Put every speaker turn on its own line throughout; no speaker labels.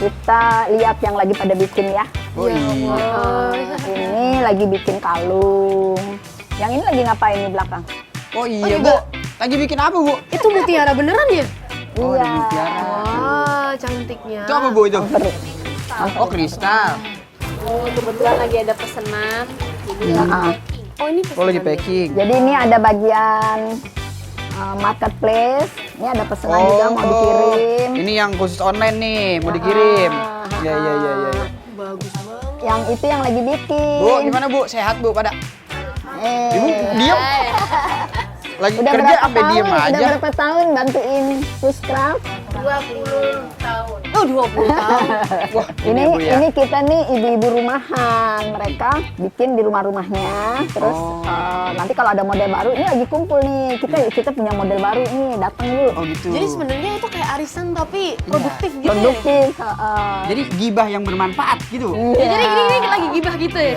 kita lihat yang lagi pada bikin ya.
Oh iya.
Ini lagi bikin kalung. Yang ini lagi ngapain di belakang?
Oh iya, Bu. Lagi bikin apa, Bu?
Itu mutiara beneran ya?
Oh,
Iya.
ada mutiara.
Wah, cantiknya.
Itu apa, Bu, itu? Oh, kristal.
Oh, kebetulan lagi ada pesanan. Jadi
Nah,
Oh, ini
Oh, lagi packing.
jadi ini ada bagian marketplace. Ini ada pesanan juga mau dikirim.
Ini yang khusus online nih, mau dikirim. Iya, iya, iya, iya.
bagus banget.
Yang itu yang lagi bikin.
Bu, gimana, Bu? Sehat, Bu, pada? Ibu, diam. Lagi
Udah
kerja
berapa
sampai
tahun?
diem aja.
Udah berapa tahun bantuin Puscraft?
20 tahun.
Oh, 20 tahun.
Wah,
Ini
Bu, ya.
ini kita nih ibu-ibu rumahan. Mereka bikin di rumah-rumahnya. Terus nanti kalau ada model baru, ini lagi kumpul nih. Kita punya model baru nih, datang yuk.
Oh gitu.
Jadi sebenarnya itu kayak arisan tapi produktif gitu ya?
Produktif.
Jadi gibah yang bermanfaat gitu.
Ya, jadi ini lagi gibah gitu ya?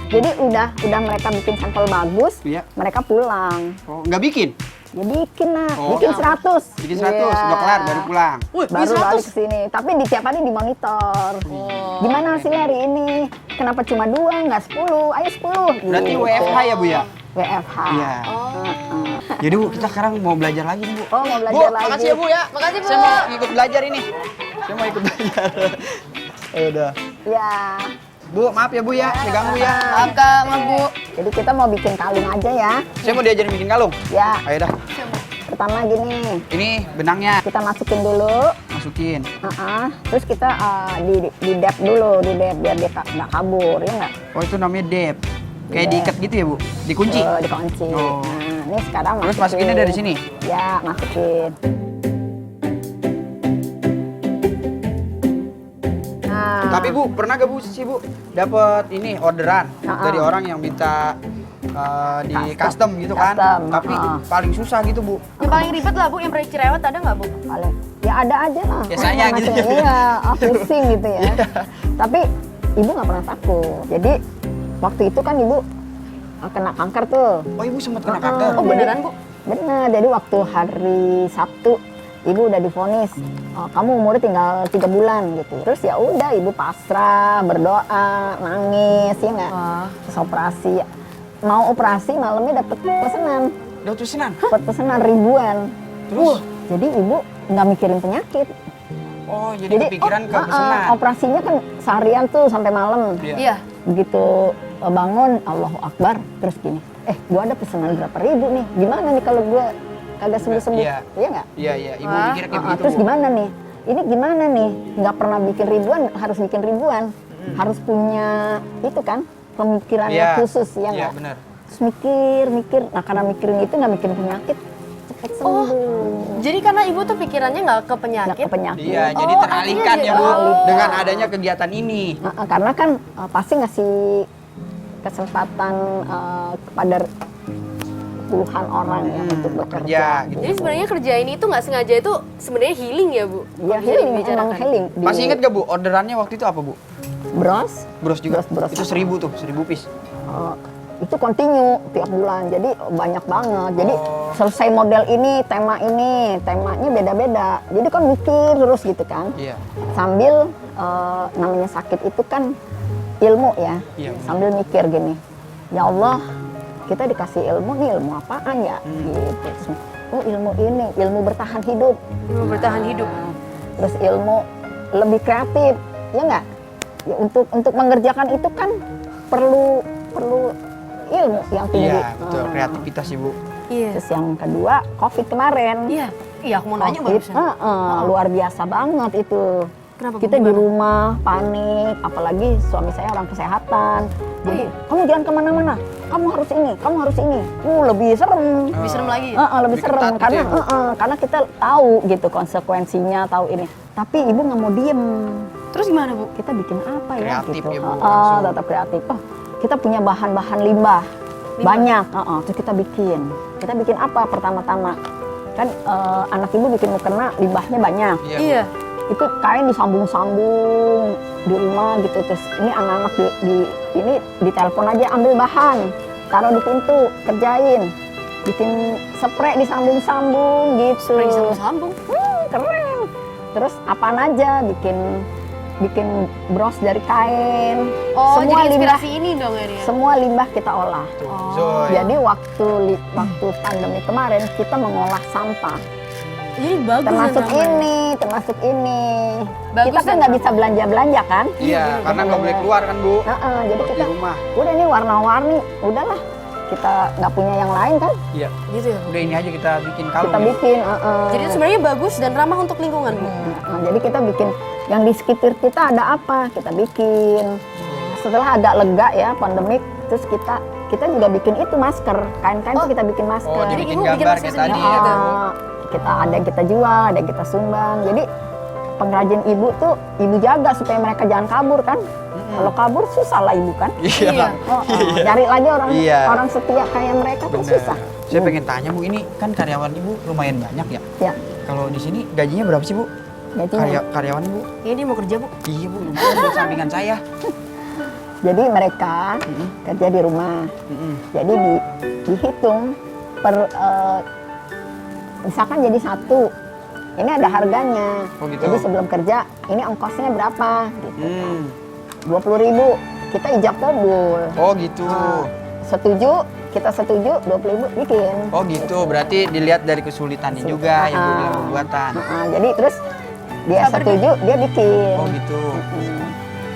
Jadi udah mereka bikin sampel bagus,
Iya.
mereka pulang.
Oh, nggak bikin?
Ya bikin lah,
Oh.
bikin 100.
Bikin 100,
Iya.
udah kelar baru pulang.
Wih,
Baru
bisa
balik ke sini. Tapi di tiap hari dimonitor. Gimana hasilnya hari ini? Kenapa cuma 2, nggak 10? Ayo 10.
Berarti
Gitu.
WFH ya, Bu ya?
WFH.
Iya. Jadi, Bu, kita sekarang mau belajar lagi nih, Bu.
Oh, mau
Bu,
belajar lagi.
makasih ya, Bu ya.
Makasih, Bu.
Saya mau ikut belajar ini. Saya mau ikut belajar. Ya udah.
Ya.
Bu, maaf ya, Bu ya. Saya ganggu ya.
Maaf, Kak, maaf, Bu.
Jadi kita mau bikin kalung aja ya.
Saya mau diajarin bikin kalung.
Ya.
Ayo dah.
Pertama gini,
Ini benangnya.
kita masukin dulu.
Masukin.
Terus kita di dap dulu, di dap biar dia nggak kabur, ya nggak?
Oh, itu namanya dep. Kayak
Dep.
diikat gitu ya, Bu? Dikunci?
Dikunci.
Oh.
Nah, ini sekarang
Terus masukinnya dari sini?
Ya, masukin. Nah,
Tapi, Bu, pernah gak, Bu, sih, Bu, dapat ini orderan dari orang yang minta di custom gitu kan?
Custom,
Tapi paling susah gitu, Bu.
Yang paling ribet lah, Bu, yang pernah cerewet ada nggak, Bu?
paling ya ada aja lah.
Biasanya gitu ya.
Iya, pusing gitu ya. Tapi ibu nggak pernah takut. Jadi waktu itu kan ibu kena kanker tuh.
Oh, Ibu sempat kena kanker?
Oh, beneran, Bu?
Bener. Jadi waktu hari Sabtu ibu udah divonis, kamu umurnya tinggal 3 bulan gitu. Terus ya udah ibu pasrah, berdoa, nangis ya nggak. Terus operasi. Mau operasi malamnya dapet pesanan.
Dapat pesanan?
Dapat pesanan ribuan.
Terus?
Jadi ibu nggak mikirin penyakit.
Oh, jadi kepikiran ke pesanan.
Operasinya kan seharian tuh sampai malam.
Iya.
Begitu bangun, Allahu Akbar, terus gini, gua ada pesanan berapa ribu nih, gimana nih kalau gua kagak sembuh-sembuh,
Iya.
iya nggak?
Iya, iya. Ibu mikirnya kayak begitu,
Terus
Bu.
gimana nih, ini gimana nih, nggak pernah bikin ribuan, harus bikin ribuan, harus punya itu kan, pemikirannya
Iya.
khusus, ya
Iya,
nggak?
benar.
Terus mikir, nah karena mikirin itu nggak mikirin penyakit, cepet sembuh.
Jadi karena Ibu tuh pikirannya nggak ke
Nggak
penyakit.
ke penyakit.
Iya, jadi
Oh,
teralihkan
artinya
ya, Bu,
jadi-
dengan adanya kegiatan ini.
Karena kan pasti ngasih kesempatan kepada puluhan orang ya untuk bekerja.
bekerja, gitu.
Jadi sebenarnya kerja ini tuh nggak sengaja itu sebenarnya healing ya, Bu?
Ya
Bisa
healing,
dibicarakan.
emang healing.
Masih inget gak, Bu, orderannya waktu itu apa, Bu?
Bros,
Bros juga?
Bros.
Itu 1000 tuh, 1000 piece.
itu continue tiap bulan, jadi banyak banget. Jadi
Oh.
selesai model ini, temanya beda-beda. Jadi kan mikir terus gitu kan.
Iya.
Sambil namanya sakit itu kan ilmu ya.
Iya.
Sambil mikir gini, ya Allah, kita dikasih ilmu nih, ilmu apaan ya? Gitu. Terus, oh ilmu ini, ilmu bertahan hidup.
Ilmu bertahan hidup.
Terus ilmu lebih kreatif, ya nggak? Ya, untuk mengerjakan itu kan perlu ilmu yang tinggi.
Iya, betul. Kreativitas, Ibu.
Iya.
Terus yang kedua, COVID kemarin.
Iya. Iya, aku mau nanya
COVID,
barusan.
luar biasa banget itu.
Kenapa, Bu?
Kita di
Gimana?
rumah panik, apalagi suami saya orang kesehatan. Jadi kamu jangan kemana-mana, kamu harus ini, kamu harus ini. Lebih serem.
Lebih serem lagi.
Lebih
Lebih
serem
ketat gitu
karena
ya, Bu?
karena kita tahu gitu konsekuensinya, tahu ini. Tapi ibu nggak mau diem.
Terus gimana, Bu?
Kita bikin apa ya
Kreatif
gitu.
ya, Bu, langsung.
Tetap kreatif. Oh, kita punya bahan-bahan limbah banyak. Terus kita bikin apa pertama-tama? Kan anak ibu bikin mukena limbahnya banyak.
Iya.
Iya.
Itu kain disambung-sambung di rumah gitu. Terus ini anak-anak ini ditelepon aja, ambil bahan, taruh di pintu, kerjain, bikin spray disambung-sambung gitu.
Spray disambung-sambung.
Keren. Terus apaan aja, bikin bros dari kain.
Oh,
semua
jadi
limbah,
inspirasi ini dong ini ya?
semua limbah kita olah.
Zoe.
Jadi waktu pandemi kemarin kita mengolah sampah.
Jadi bagus
Termasuk
ya, namanya.
termasuk ini.
Bagus
Kita kan
dan
nggak bisa belanja kan?
Iya, karena nggak boleh keluar kan Bu.
Jadi
Di
kita
rumah.
udah ini warna-warni, udahlah kita nggak punya yang lain kan?
Iya.
Gitu ya.
Udah ini aja kita bikin kalung.
Kita
ya, Bu.
bikin.
Jadi itu sebenarnya bagus dan ramah untuk lingkungan, Bu.
Jadi kita bikin yang di sekitar kita ada apa kita bikin. Setelah agak lega ya pandemik, terus kita juga bikin itu masker, kain-kain tuh kita bikin masker.
Oh, dibikin
Ibu bikin
gambar
masker
kayak tadi
sendiri
ya.
gitu?
Kita ada yang kita jual, ada yang kita sumbang. Jadi pengrajin ibu tuh ibu jaga supaya mereka jangan kabur kan. Kalau kabur susah lah ibu kan.
Iya.
Cari lagi orang
Iya.
orang setia kayak mereka tuh
Bener.
susah.
Saya pengen tanya Bu, ini kan karyawan Ibu lumayan banyak ya.
Ya,
Kalau di sini gajinya berapa sih Bu?
gajinya.
Karyawan Bu?
Ini dia mau kerja, Bu.
Iya Bu, lumayan buat sampingan saya.
Jadi mereka kerja di rumah.
Mm-mm.
Jadi dihitung per misalkan jadi satu. Ini ada harganya.
Oh, gitu.
Jadi sebelum kerja ini ongkosnya berapa gitu.
Hmm.
20.000 kita ijab kabul.
Oh gitu.
Setuju, kita setuju 20.000 bikin.
Oh gitu, berarti dilihat dari kesulitannya juga yang Bu bilang pembuatan.
Jadi terus dia
Sabar,
setuju, dia bikin.
Oh gitu.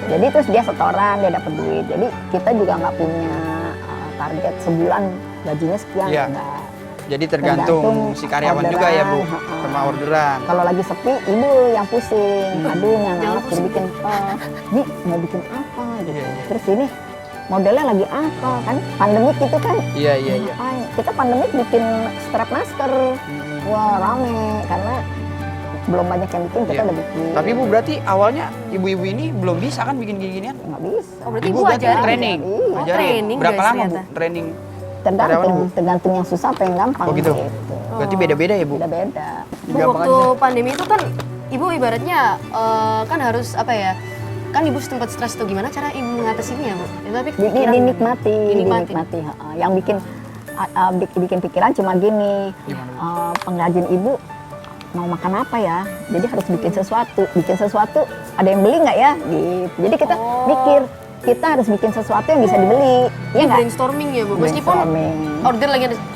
Jadi terus dia setoran, dia dapat duit. Jadi kita juga nggak punya target sebulan gajinya sekian.
Iya.
Enggak.
Jadi tergantung si karyawan juga ya Bu,
orderan,
sama orderan.
Kalau lagi sepi, ibu yang pusing. Aduh,
Jangan
anak
pusing.
bikin ini mau bikin apa gitu.
Iya, iya.
Terus ini modelnya lagi apa kan? Pandemik itu kan.
Iya iya iya.
Ngapain? Kita pandemik bikin strap masker. Wah, rame karena belum banyak yang bikin, kita
Iya.
udah bikin.
Tapi Bu berarti awalnya ibu-ibu ini belum bisa kan bikin gini-ginian?
nggak bisa.
Oh, berarti
Ibu
Ibu
berarti
ajarin.
training.
Iya.
Oh,
Ajarin.
training
Berapa
guys,
lama Bu
ternyata.
training? Karyawan
Tergantung,
Ibu?
tergantung yang susah apa yang gampang.
Oh, gitu. Berarti beda-beda ya Bu?
Beda-beda.
Bu,
Gampang
waktu
aja.
pandemi itu kan Ibu ibaratnya kan harus apa ya? Kan Ibu sempat stres tuh, gimana cara Ibu mengatasinya, Bu? Ya, tapi pikiran-
Dinikmati.
Dinikmati.
Yang bikin pikiran cuma gini.
Gimana,
Pengrajin ibu mau makan apa ya? Jadi harus bikin sesuatu. Bikin sesuatu ada yang beli nggak ya? Gitu. Jadi kita
Oh.
mikir kita harus bikin sesuatu yang bisa dibeli.
Ini
Iya nggak?
brainstorming ya, Bu. Meskipun
Brainstorming.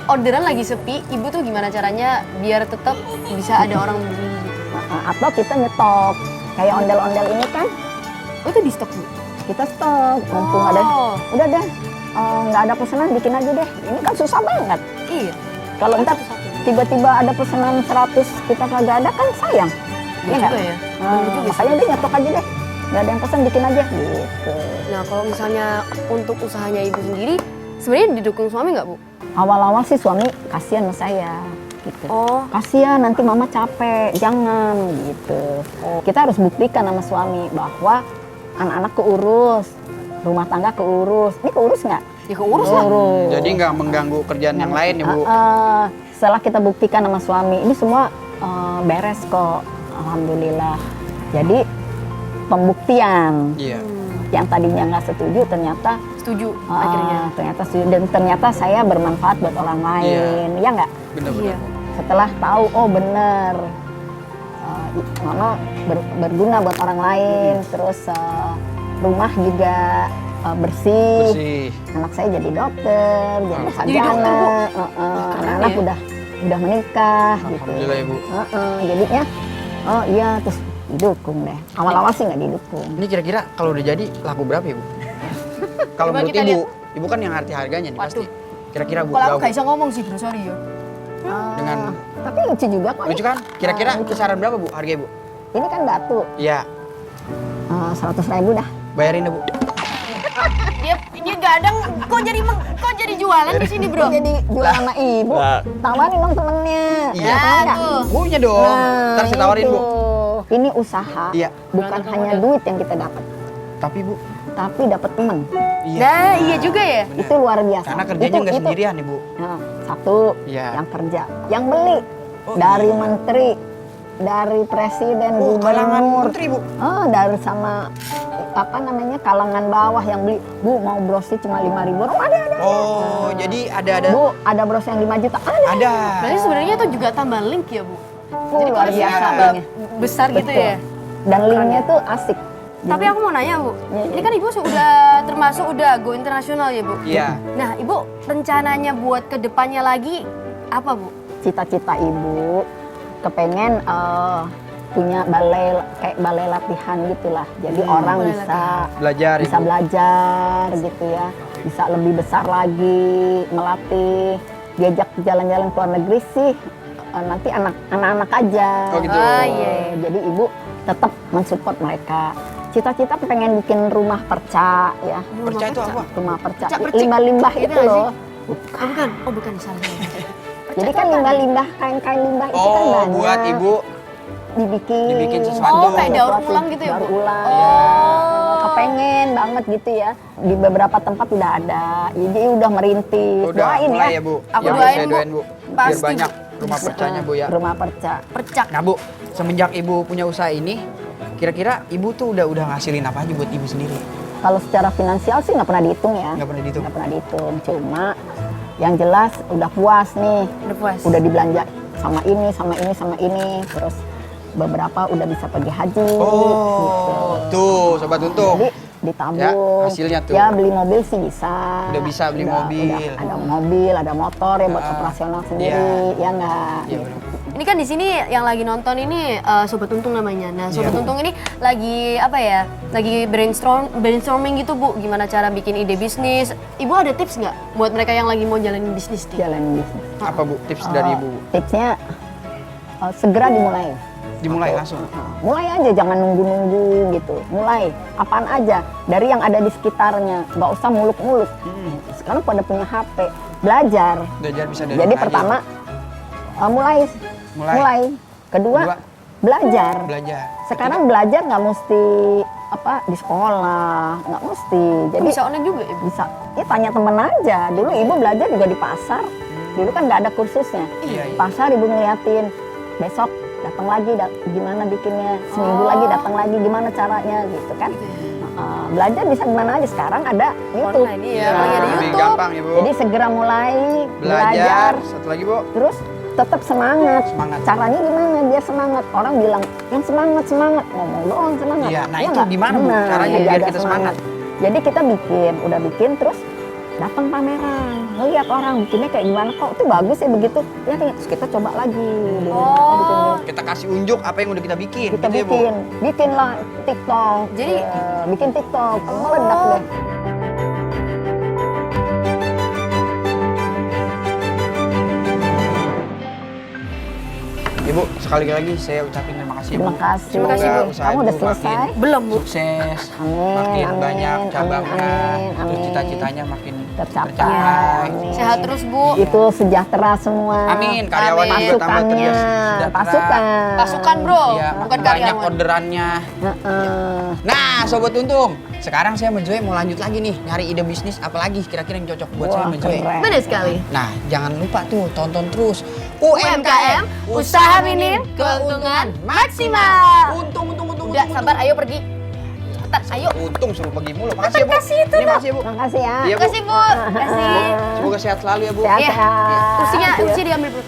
orderan lagi sepi, Ibu tuh gimana caranya biar tetap bisa ada orang beli gitu?
Atau kita nyetok. Kayak ondel-ondel ini kan
Oh, itu di stok, Bu?
kita stok. Mumpung ada, udah deh. Nggak ada pesanan bikin aja deh. Ini kan susah banget.
Iya.
Kalau ntar tiba-tiba ada pesanan 100 kita kagak ada kan sayang.
Iya
nggak?
juga ya.
Makanya udah nyetok aja deh. Nggak ada yang pesan bikin aja gitu.
Nah, kalau misalnya untuk usahanya Ibu sendiri, sebenarnya didukung suami nggak, Bu?
Awal-awal sih suami kasihan sama saya gitu.
Oh,
Kasihan nanti mama capek, jangan gitu. Kita harus buktikan sama suami bahwa anak-anak keurus, rumah tangga keurus. Ini keurus nggak?
ya keurus lah.
Keurus.
Jadi nggak mengganggu kerjaan yang lain ya Bu?
Setelah kita buktikan sama suami, ini semua beres kok, alhamdulillah. Jadi pembuktian
Iya.
yang tadinya nggak setuju ternyata
Setuju akhirnya.
ternyata setuju dan ternyata saya bermanfaat buat orang lain, ya nggak?
Benar-benar.
Iya.
Bu.
Setelah tahu oh bener Mama berguna buat orang lain, terus rumah juga bersih.
Bersih.
Anak saya jadi dokter, jadi
Jadi
sarjana,
Keren
anak-anak
ya.
udah menikah gitu.
Alhamdulillah ya Bu.
Jadinya oh iya terus didukung deh. Awal-awal sih nggak didukung.
Ini kira-kira kalau udah jadi laku berapa ya Bu? Kalau
Coba
menurut
kita
Ibu, Ibu kan yang ngerti harganya nih pasti. Kira-kira Bu,
Kalau aku
berapa?
nggak bisa ngomong sih, bro, sorry ya.
Dengan
Tapi lucu juga kok.
lucu kan? Kira-kira
lucu.
kisaran berapa Bu harganya Bu?
Ini kan batu,
Iya,
100.000 dah.
bayarin deh Bu.
Dia gadang, kok jadi jualan di sini, bro?
Jadi jual sama ibu,
Lah.
tawarin dong temennya.
Iya.
Ya, tahu nggak?
tuh.
Punya dong.
Nah,
Ntar saya tawarin
itu.
Bu.
Ini usaha,
Iya.
bukan
Berangkat
hanya
modal.
duit yang kita dapat,
Tapi Bu,
tapi dapat teman.
iya.
Nah, iya juga ya.
Bener.
Itu luar biasa.
Karena kerjanya nggak sendirian nih Bu.
Nah, satu
Iya.
yang kerja, yang beli
Oh,
dari
iya.
menteri, dari presiden,
Oh, kalangan
gubernur,
menteri Bu.
dari sama apa namanya kalangan bawah yang beli, Bu mau brosnya cuma 5.000, ada.
Oh, jadi ada
Bu ada bros yang 5 juta, ada.
ada.
Berarti sebenarnya itu juga tambah link ya, Bu? Jadi
luar
kalau
biasa
tambah
linknya.
besar gitu
Betul.
ya.
Dan linknya tuh asik.
Tapi aku mau nanya Bu,
Iya, iya.
ini kan Ibu sudah termasuk udah go internasional ya Bu?
Iya.
Nah Ibu rencananya buat kedepannya lagi apa Bu?
Cita-cita ibu kepengen punya balai kayak balai latihan gitulah. Jadi orang
balai
bisa
Belajar
bisa
Ibu.
belajar gitu ya. Bisa lebih besar lagi melatih. Diajak jalan-jalan ke luar negeri sih nanti anak-anak aja.
Oh, gitu.
Ah, iya.
Jadi ibu tetap mensupport mereka. Cita-cita pengen bikin rumah perca ya.
Percaya itu apa?
Rumah perca.
Perca percik.
Limbah-limbah
Gitu
itu
nggak
loh.
Oh bukan, oh bukan salah.
Jadi kan limbah-limbah, kain-kain limbah itu kan
Oh,
banyak.
buat Ibu
Dibikin
sesuatu.
Oh, kayak daur ulang gitu ya,
Daur
Bu?
ulang.
Oh.
Kepengen banget gitu ya. Di beberapa tempat udah ada. Jadi udah merintis.
udah
Doain
mulai
ya.
ya Bu.
Aku
Ya,
doain,
saya
Bu.
doain Bu. Biar
Pasti,
banyak
Bu.
rumah percanya Bu ya.
Rumah perca.
Percak.
Nah Bu, semenjak Ibu punya usaha ini, kira-kira Ibu tuh udah ngasilin apa aja buat Ibu sendiri?
Kalau secara finansial sih nggak pernah dihitung ya.
Nggak pernah dihitung?
Nggak pernah dihitung. Cuma yang jelas udah puas nih.
Udah puas.
Udah dibelanja sama ini, sama ini, sama ini. Terus beberapa udah bisa pergi haji. gitu.
Oh, tuh Sobat Untung.
Jadi ditabung.
Ya, hasilnya tuh.
Ya beli mobil sih bisa.
Udah bisa beli mobil.
Udah ada mobil, ada motor ya buat
Ah,
operasional sendiri. Ya enggak.
Iya,
gitu.
benar.
Ini kan di sini yang lagi nonton ini Sobat Untung namanya. Nah, Sobat
Iya.
Untung ini lagi apa ya? Lagi brainstorming gitu Bu, gimana cara bikin ide bisnis. Ibu ada tips nggak buat mereka yang lagi mau jalanin bisnis nih?
Jalan bisnis.
Apa Bu tips dari Ibu?
Tipsnya segera dimulai.
Dimulai langsung.
Mulai aja, jangan nunggu-nunggu gitu. Mulai, apaan aja. Dari yang ada di sekitarnya, nggak usah muluk-muluk. Sekarang pada punya HP, belajar.
Belajar bisa dari
Jadi
mana aja.
pertama, mulai.
Mulai.
Kedua,
Kedua,
belajar.
belajar.
Sekarang belajar nggak mesti di sekolah, nggak mesti. Jadi
Bisa online juga Ibu?
bisa, ya tanya temen aja. Dulu ibu belajar juga di pasar. Dulu kan nggak ada kursusnya.
Iya, iya.
Pasar ibu ngeliatin, besok datang lagi, gimana bikinnya, seminggu lagi datang lagi, gimana caranya gitu kan. Belajar bisa gimana aja, sekarang ada YouTube.
Online, iya. Apalagi ada
Lebih
YouTube.
gampang Ibu.
Jadi segera mulai
belajar. Satu lagi Bu.
terus tetap semangat.
Semangat.
Caranya gimana biar semangat? Orang bilang yang semangat, ngomong doang semangat.
Iya, nah
Ya
itu
nggak?
gimana, Bu,
Nah,
caranya
jadi
biar
ada
kita semangat?
Jadi kita udah bikin terus datang pameran, ngeliat orang bikinnya kayak gimana, kok itu bagus ya begitu, ya terus kita coba lagi. di rumah,
Oh.
bikin dulu.
Kita kasih unjuk apa yang udah kita bikin.
Kita
gitu ya, Bu?
bikin lah TikTok.
Jadi-
bikin TikTok, meledak deh.
Ibu, sekali lagi saya ucapin terima kasih Bu.
Terima kasih.
Terima kasih, Bu.
Usaha
Kamu udah
Ibu
selesai?
makin
Belum Bu.
sukses,
Amin,
makin
amin,
banyak
amin,
cabangnya,
amin,
terus
amin.
cita-citanya makin
Tercapai.
tercapai.
Amin.
Sehat terus Bu.
Itu sejahtera semua.
Amin, karyawan
Amin.
juga tambah
Pasukannya,
terbiasa.
pasukan.
Pasukan Bro,
Iya,
bukan
banyak
karyawan.
orderannya.
Heeh.
Nah, Sobat Untung, sekarang saya sama Joy mau lanjut lagi nih, nyari ide bisnis apa lagi kira-kira yang cocok buat saya
Wah,
sama Joy.
keren.
Benar sekali.
Nah, jangan lupa tuh tonton terus
UMKM, usaha minim, keuntungan maksimal.
Untung.
Udah sabar, ayo pergi. Cepetan, ayo.
Untung suruh pergi mulu. Makasih ya, Bu.
Kasih itu
Ini makasih ya, Bu.
Makasih ya.
Iya, Bu.
Kasih Bu, kasih.
Semoga sehat selalu ya, Bu.
Sehat-sehat.
Kursinya
Iya.
diambil Bu.